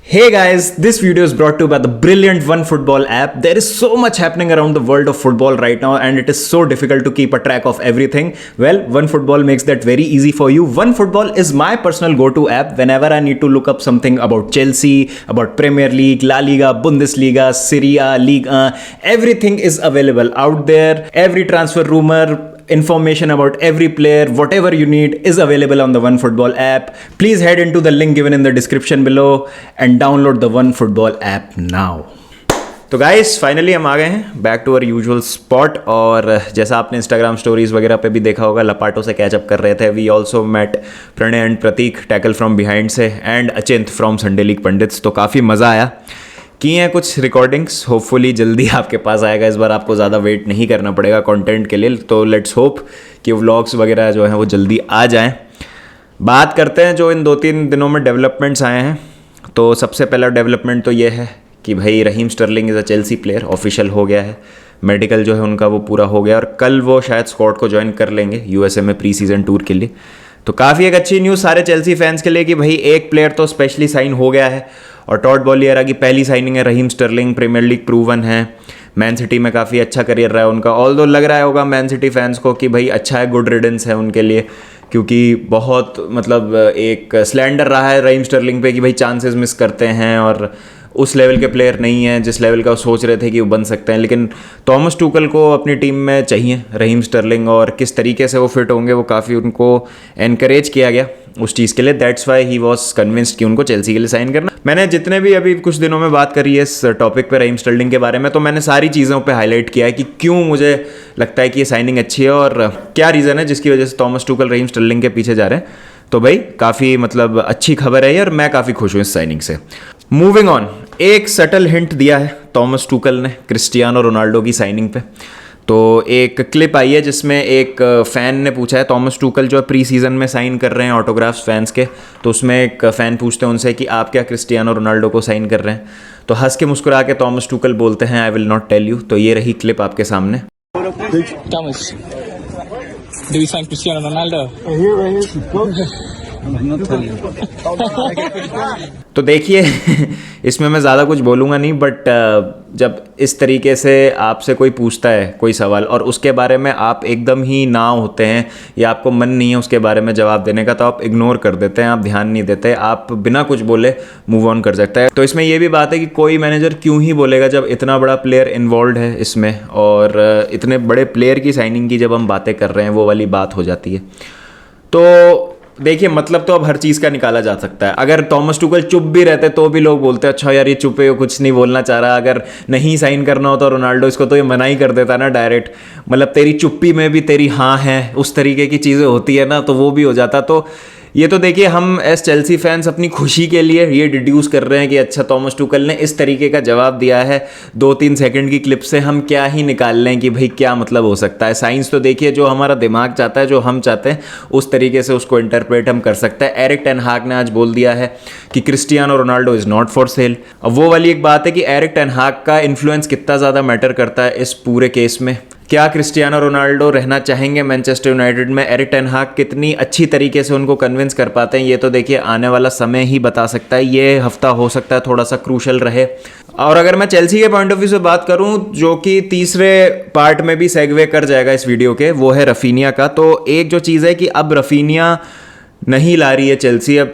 Hey guys, this video is brought to you by the brilliant OneFootball app. There is so much happening around the world of football right now and it is so difficult to keep a track of everything. Well, OneFootball makes that very easy for you. OneFootball is my personal go-to app whenever I need to look up something about Chelsea, about Premier League, La Liga, Bundesliga, Serie A, Ligue 1. Everything is available out there. Every transfer rumor, information about every player, whatever you need is available on the OneFootball app. Please head into the link given in the description below and download the OneFootball app now. तो guys finally हम आ गए हैं back to our usual spot और जैसा आपने Instagram stories वगैरह पे भी देखा होगा लपाटो से कैचअप कर रहे थे. We also met Pranay and Prateek tackle from behind से and Achint from Sunday league pundits. तो काफ़ी मज़ा आया. किए हैं कुछ रिकॉर्डिंग्स, होपफुली जल्दी आपके पास आएगा. इस बार आपको ज़्यादा वेट नहीं करना पड़ेगा कंटेंट के लिए. तो लेट्स होप कि व्लॉग्स वगैरह जो हैं वो जल्दी आ जाएं. बात करते हैं जो इन 2-3 दिनों में डेवलपमेंट्स आए हैं. तो सबसे पहला डेवलपमेंट तो ये है कि भाई Raheem Sterling is a Chelsea player. Official हो गया है, मेडिकल जो है उनका वो पूरा हो गया और कल वो शायद स्क्वाड को ज्वाइन कर लेंगे यूएसए में प्री सीजन टूर के लिए. तो काफ़ी एक अच्छी न्यूज़ सारे चेल्सी फैंस के लिए कि भाई एक प्लेयर तो स्पेशली साइन हो गया है और टॉड बॉलियरा की पहली साइनिंग है. Raheem Sterling Premier League proven है, मैन सिटी में काफ़ी अच्छा करियर रहा है उनका. ऑल्दो लग रहा होगा मैन सिटी फैंस को कि भाई अच्छा है, गुड रिडेंस है उनके लिए, क्योंकि बहुत मतलब एक स्लैंडर रहा है रहीम स्टर्लिंग पे कि भाई चांसेस मिस करते हैं और उस लेवल के प्लेयर नहीं हैं जिस लेवल का वो सोच रहे थे कि वो बन सकते हैं. लेकिन थॉमस टूकल को अपनी टीम में चाहिए रहीम स्टर्लिंग और किस तरीके से वो फिट होंगे वो काफ़ी उनको एनकरेज किया गया उस चीज़ के लिए. That's why he was convinced कि उनको चेल्सी के लिए साइन करना. मैंने जितने भी अभी कुछ दिनों में बात करी है इस टॉपिक पे रहीम स्टर्लिंग के बारे में, तो मैंने सारी चीज़ों पे हाईलाइट किया है कि क्यों मुझे लगता है कि ये साइनिंग अच्छी है और क्या रीज़न है जिसकी वजह से थॉमस टूकल रहीम स्टर्लिंग के पीछे जा रहे हैं. तो भाई काफ़ी मतलब अच्छी खबर है और मैं काफ़ी खुश हूँ इस साइनिंग से. मूविंग ऑन, एक सटल हिंट दिया है थॉमस टूकल ने क्रिस्टियानो रोनाल्डो की साइनिंग पे. तो एक क्लिप आई है जिसमें एक फ़ैन ने पूछा है थॉमस टूकल जो प्री सीज़न में साइन कर रहे हैं ऑटोग्राफ्स फैंस के, तो उसमें एक फ़ैन पूछते हैं उनसे कि आप क्या क्रिस्टियानो रोनाल्डो को साइन कर रहे हैं. तो हंस के मुस्कुरा के थॉमस टूकल बोलते हैं I will not tell you. तो ये रही क्लिप आपके सामने. Thomas, do we sign Cristiano Ronaldo? तो देखिए इसमें मैं ज़्यादा कुछ बोलूँगा नहीं, बट जब इस तरीके से आपसे कोई पूछता है कोई सवाल और उसके बारे में आप एकदम ही ना होते हैं या आपको मन नहीं है उसके बारे में जवाब देने का, तो आप इग्नोर कर देते हैं, आप ध्यान नहीं देते, आप बिना कुछ बोले मूव ऑन कर सकते हैं. तो इसमें यह भी बात है कि कोई मैनेजर क्यों ही बोलेगा जब इतना बड़ा प्लेयर इन्वॉल्व है इसमें और इतने बड़े प्लेयर की साइनिंग की जब हम बातें कर रहे हैं वो वाली बात हो जाती है. तो देखिए मतलब तो अब हर चीज़ का निकाला जा सकता है. अगर थॉमस टूकल चुप भी रहते तो भी लोग बोलते अच्छा यार ये चुप है, कुछ नहीं बोलना चाह रहा. अगर नहीं साइन करना होता रोनाल्डो इसको तो ये मना ही कर देता ना डायरेक्ट. मतलब तेरी चुप्पी में भी तेरी हाँ है, उस तरीके की चीज़ें होती है ना, तो वो भी हो जाता. तो ये तो देखिए हम एज चेल्सी फैंस अपनी खुशी के लिए ये डिड्यूस कर रहे हैं कि अच्छा थॉमस टूकल ने इस तरीके का जवाब दिया है. 2-3 सेकंड की क्लिप से हम क्या ही निकाल लें कि भाई क्या मतलब हो सकता है. साइंस तो देखिए जो हमारा दिमाग चाहता है, जो हम चाहते हैं उस तरीके से उसको इंटरप्रेट हम कर सकते हैं. एरिक टेन हाग ने आज बोल दिया है कि Cristiano Ronaldo is not for sale. अब वो वाली एक बात है कि एरिक टेन हाग का इन्फ्लुएंस कितना ज़्यादा मैटर करता है इस पूरे केस में. क्या क्रिस्टियानो रोनाल्डो रहना चाहेंगे मैनचेस्टर यूनाइटेड में? एरिक टेन हाग कितनी अच्छी तरीके से उनको कन्विंस कर पाते हैं ये तो देखिए आने वाला समय ही बता सकता है. ये हफ्ता हो सकता है थोड़ा सा क्रूशल रहे. और अगर मैं चेल्सी के पॉइंट ऑफ व्यू से बात करूं जो कि तीसरे पार्ट में भी सेगवे कर जाएगा इस वीडियो के, वो है रफीनिया का. तो एक जो चीज़ है कि अब रफीनिया नहीं ला रही है चेल्सी, अब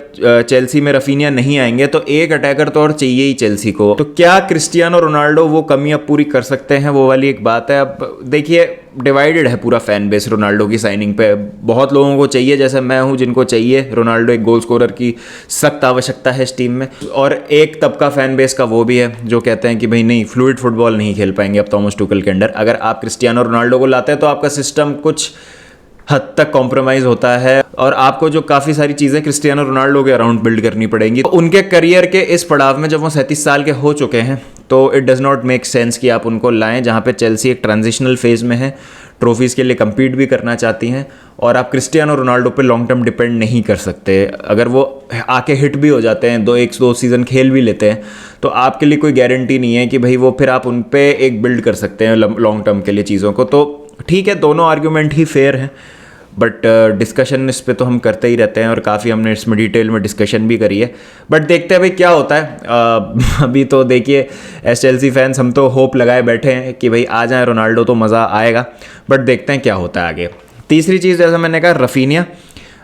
चेल्सी में रफीनिया नहीं आएंगे तो एक अटैकर तो और चाहिए ही चेल्सी को. तो क्या क्रिस्टियानो रोनाल्डो वो कमी अब पूरी कर सकते हैं, वो वाली एक बात है. अब देखिए डिवाइडेड है पूरा फैन बेस रोनाल्डो की साइनिंग पे. बहुत लोगों को चाहिए, जैसे मैं हूँ, जिनको चाहिए रोनाल्डो एक गोल स्कोरर की सख्त आवश्यकता है इस टीम में. और एक तबका फैन बेस का वो भी है जो कहते हैं कि भाई नहीं, फ्लूइड फुटबॉल नहीं खेल पाएंगे अब थॉमस टूकल के अंडर. अगर आप क्रिस्टियानो रोनाल्डो को लाते हैं तो आपका सिस्टम कुछ हद तक कॉम्प्रोमाइज़ होता है और आपको जो काफ़ी सारी चीज़ें क्रिस्टियानो रोनाल्डो के अराउंड बिल्ड करनी पड़ेंगी. तो उनके करियर के इस पड़ाव में जब वो 37 साल के हो चुके हैं तो it does not make sense कि आप उनको लाएं जहाँ पे चेल्सी एक ट्रांजिशनल फेज़ में है, ट्रॉफीज़ के लिए कम्पीट भी करना चाहती हैं और आप क्रिस्टियानो रोनाल्डो पे लॉन्ग टर्म डिपेंड नहीं कर सकते. अगर वो आके हिट भी हो जाते हैं, 1-2 सीज़न खेल भी लेते हैं, तो आपके लिए कोई गारंटी नहीं है कि भाई वो फिर आप उन पर एक बिल्ड कर सकते हैं लॉन्ग टर्म के लिए चीज़ों को. तो ठीक है, दोनों आर्ग्यूमेंट ही फेयर हैं. बट डिस्कशन इस पे तो हम करते ही रहते हैं और काफ़ी हमने इसमें डिटेल में डिस्कशन भी करी है। बट देखते हैं भाई क्या होता है। अभी तो देखिए एस चेल्सी फैंस हम तो होप लगाए बैठे हैं कि भाई आ जाए रोनाल्डो तो मज़ा आएगा, बट देखते हैं क्या होता है आगे। तीसरी चीज़ जैसा मैंने कहा रफीनिया।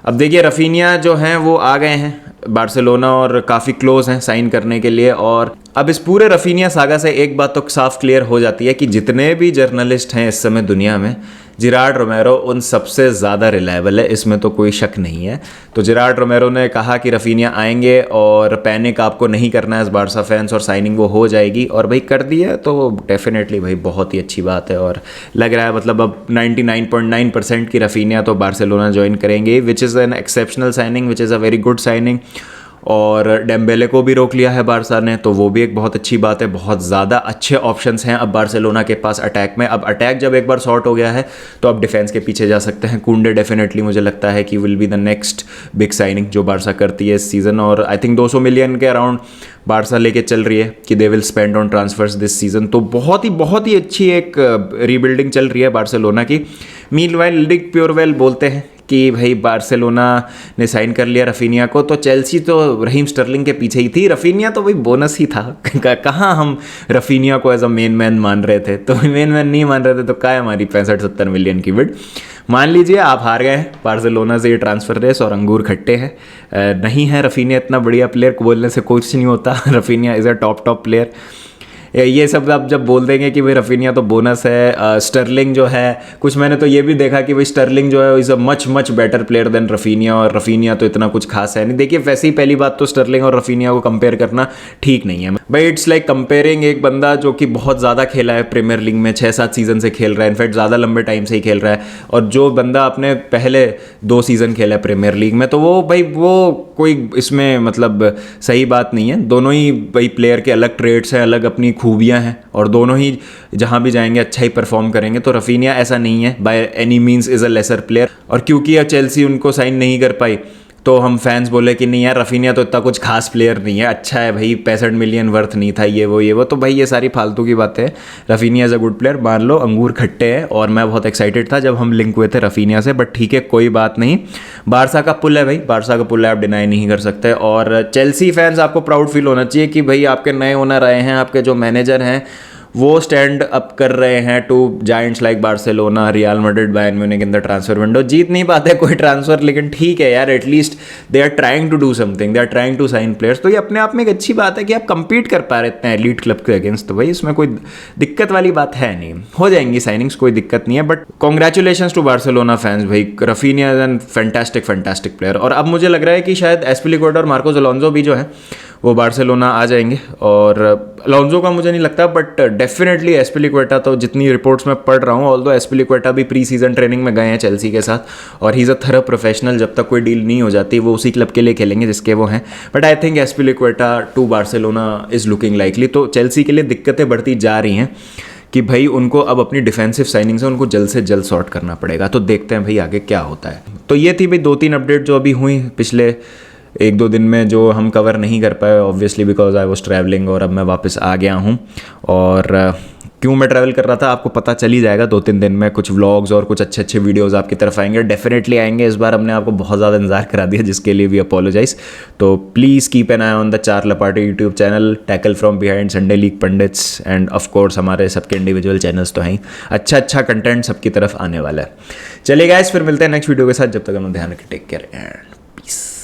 अब देखिए रफीनिया जो हैं वो आ गए हैं बार्सिलोना और काफ़ी क्लोज हैं साइन करने के लिए। और अब इस पूरे रफीनिया सागा से एक बात तो साफ क्लियर हो जाती है कि जितने भी जर्नलिस्ट हैं इस समय दुनिया में, जिरार्ड रोमेरो उन सबसे ज़्यादा रिलायबल है, इसमें तो कोई शक नहीं है। तो जिरार्ड रोमेरो ने कहा कि रफीनिया आएंगे और पैनिक आपको नहीं करना है बारसा फैंस, और साइनिंग वो हो जाएगी, और भाई कर दी है तो डेफिनेटली भाई बहुत ही अच्छी बात है। और लग रहा है मतलब अब 99.9% की रफीनिया तो बार्सिलोना ज्वाइन करेंगे, which is an exceptional signing, which is a very good signing. और डेम्बेले को भी रोक लिया है बारसा ने, तो वो भी एक बहुत अच्छी बात है। बहुत ज़्यादा अच्छे ऑप्शंस हैं अब बार्सिलोना के पास अटैक में। अब अटैक जब एक बार सॉर्ट हो गया है तो अब डिफेंस के पीछे जा सकते हैं। कुंडे डेफिनेटली मुझे लगता है कि will be the next big signing जो बारसा करती है इस सीज़न। और आई थिंक 200 मिलियन के अराउंड बारसा लेके चल रही है कि they will spend on transfers this season. तो बहुत ही अच्छी एक रीबिल्डिंग चल रही है बार्सिलोना की। मीनवाइल रिक प्योरवेल बोलते हैं कि भाई बार्सिलोना ने साइन कर लिया रफीनिया को, तो चेल्सी तो रहीम स्टर्लिंग के पीछे ही थी, रफीनिया तो भाई बोनस ही था। कहाँ हम रफीनिया को एज अ मेन मैन मान रहे थे, तो मेन मैन नहीं मान रहे थे तो क्या है हमारी 65-70 मिलियन की बिड। मान लीजिए आप हार गए हैं बार्सिलोना से ये ट्रांसफर रेस और अंगूर खट्टे हैं। नहीं है रफीनिया इतना बढ़िया प्लेयर, बोलने से कुछ नहीं होता। Raphinha is a top player. ये सब आप जब बोल देंगे कि भाई रफीनिया तो बोनस है, स्टर्लिंग जो है, कुछ मैंने तो ये भी देखा कि भाई स्टर्लिंग जो है is a much better player than Raphinha, और रफीनिया तो इतना कुछ खास है नहीं। देखिए वैसे ही पहली बात तो स्टर्लिंग और रफीनिया को कंपेयर करना ठीक नहीं है भाई। इट्स लाइक कंपेयरिंग एक बंदा जो कि बहुत ज़्यादा खेला है प्रीमियर लीग में, 6-7 सीज़न से खेल रहा है, इनफैक्ट ज़्यादा लंबे टाइम से ही खेल रहा है, और जो बंदा अपने पहले 2 सीज़न खेला है प्रीमियर लीग में, तो वो भाई वो कोई इसमें मतलब सही बात नहीं है। दोनों ही भाई प्लेयर के अलग ट्रेड्स हैं, अलग अपनी खूबियाँ हैं, और दोनों ही जहाँ भी जाएंगे अच्छा ही परफॉर्म करेंगे। तो रफीनिया ऐसा नहीं है by any means is a lesser player. और क्योंकि अब चेल्सी उनको साइन नहीं कर पाई तो हम फैंस बोले कि नहीं यार रफीनिया तो इतना कुछ खास प्लेयर नहीं है, अच्छा है भाई 65 मिलियन वर्थ नहीं था, ये वो। तो भाई ये सारी फालतू की बातें हैं। Raphinha is a good player, मान लो अंगूर खट्टे हैं, और मैं बहुत एक्साइटेड था जब हम लिंक हुए थे रफीनिया से, बट ठीक है कोई बात नहीं। बारसा का पुल है भाई, बारसा का पुल है, आप डिनाई नहीं कर सकते। और चेल्सी फैंस आपको प्राउड फील होना चाहिए कि भाई आपके नए ओनर आए हैं, आपके जो मैनेजर हैं वो स्टैंड अप कर रहे हैं to giants like Barcelona, Real Madrid, Bayern Munich in the transfer window. जीत नहीं पाते कोई ट्रांसफर, लेकिन ठीक है यार, at least they are trying to do something, they are trying to sign players. तो ये अपने आप में एक अच्छी बात है कि आप कंपीट कर पा रहे हैं एलीट क्लब के अगेंस्ट। तो भाई इसमें कोई दिक्कत वाली बात है नहीं, हो जाएंगी साइनिंग्स, कोई दिक्कत नहीं है। But congratulation to Barcelona fans भाई, Raphinha is an fantastic player. और अब मुझे लग रहा है कि शायद एस्पिलिक्वेटा और मार्कोस अलोंसो भी जो है वो बार्सिलोना आ जाएंगे। और अलोंसो का मुझे नहीं लगता, बट डेफिनेटली एस्पिलिक्वेटा तो जितनी रिपोर्ट्स मैं पढ़ रहा हूँ, ऑल्दो एस्पिलिक्वेटा भी प्री सीजन ट्रेनिंग में गए हैं चेल्सी के साथ, और he is a thorough professional. जब तक कोई डील नहीं हो जाती वो उसी क्लब के लिए खेलेंगे जिसके वो हैं। But I think Azpilicueta to Barcelona is looking likely. तो चेल्सी के लिए दिक्कतें बढ़ती जा रही हैं कि भाई उनको अब अपनी डिफेंसिव साइनिंग से उनको जल्द से जल्द सॉर्ट करना पड़ेगा। तो देखते हैं भाई आगे क्या होता है। तो ये थी भाई 2-3 अपडेट जो अभी हुई पिछले 1-2 दिन में, जो हम कवर नहीं कर पाए obviously because I was travelling, और अब मैं वापस आ गया हूँ। और क्यों मैं ट्रैवल कर रहा था आपको पता चल ही जाएगा 2-3 दिन में। कुछ व्लॉग्स और कुछ अच्छे वीडियोस आपकी तरफ आएंगे, डेफिनेटली आएंगे। इस बार हमने आपको बहुत ज़्यादा इंतजार करा दिया, जिसके लिए भी अपोलोजाइज। तो please keep an eye on the Char Lapate YouTube channel, tackle from behind, Sunday league pundits, and of course हमारे सबके इंडिविजुअल चैनल्स तो हैं। अच्छा कंटेंट सबकी तरफ आने वाला है। चलिए गाइस, फिर मिलते हैं नेक्स्ट वीडियो के साथ। जब तक हम ध्यान रखें, टेक केयर एंड पीस।